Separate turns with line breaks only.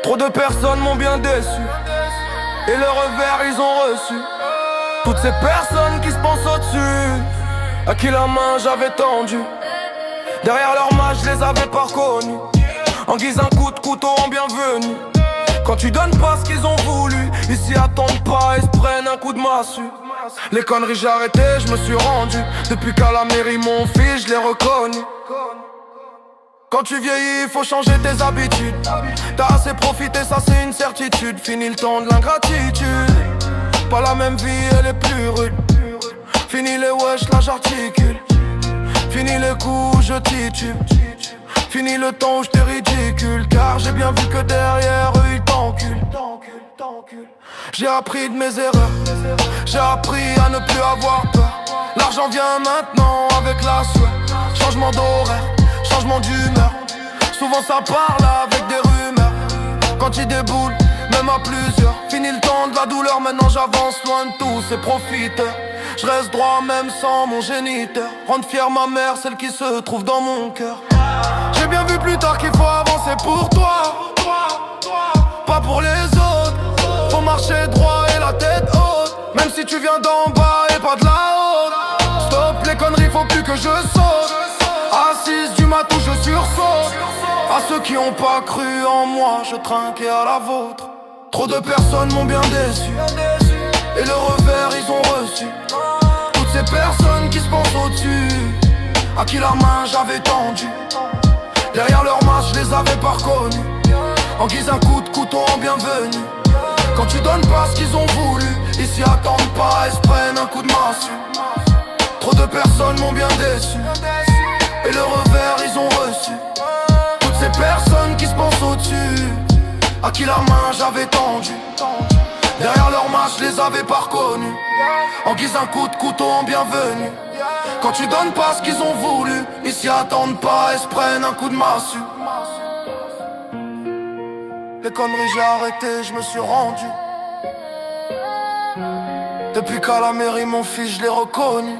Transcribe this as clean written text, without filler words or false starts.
Trop de personnes m'ont bien déçu, et le revers ils ont reçu. Toutes ces personnes qui se pensent au-dessus, à qui la main j'avais tendue. Derrière leur masque je les avais pas reconnus, en guise un coup de couteau en bienvenue. Quand tu donnes pas ce qu'ils ont voulu, ils s'y attendent pas et se prennent un coup de massue. Les conneries j'ai arrêté, je me suis rendu. Depuis qu'à la mairie mon fils je l'ai reconnu. Quand tu vieillis, faut changer tes habitudes. T'as assez profité, ça c'est une certitude. Fini le temps de l'ingratitude. Pas la même vie, elle est plus rude. Fini les wesh, là j'articule. Fini les coups, je titube. Fini le temps où j'étais ridicule. Car j'ai bien vu que derrière eux ils t'enculent. J'ai appris de mes erreurs. J'ai appris à ne plus avoir peur. L'argent vient maintenant avec la sueur. Changement d'horaire, changement d'humeur. Souvent ça parle avec des rumeurs. Quand il déboule, même à plusieurs. Fini le temps de la douleur, maintenant j'avance loin de tous ces profiteurs. Je reste droit même sans mon géniteur. Rendre fière ma mère, celle qui se trouve dans mon cœur. J'ai bien vu plus tard qu'il faut avancer pour toi, pas pour les autres. Faut marcher droit et la tête haute, même si tu viens d'en bas et pas de la haute. Stop les conneries, faut plus que je saute. Assise du matou, je sursaute. À ceux qui ont pas cru en moi, je trinquais à la vôtre. Trop de personnes m'ont bien déçu, et le revers ils ont reçu. Toutes ces personnes qui se pensent au-dessus, à qui la main j'avais tendue. Derrière leur masque je les avais pas reconnus, en guise un coup de couteau en bienvenue. Quand tu donnes pas ce qu'ils ont voulu, ils s'y attendent pas et se prennent un coup de massue. Trop de personnes m'ont bien déçu, et le revers ils ont reçu. Toutes ces personnes qui se pensent au-dessus, à qui la main j'avais tendue. Derrière leur masque je les avais pas reconnus, en guise un coup de couteau en bienvenue. Quand tu donnes pas ce qu'ils ont voulu, ils s'y attendent pas et se prennent un coup de massue. Les conneries j'ai arrêté, je me suis rendu. Depuis qu'à la mairie mon fils je l'ai reconnu.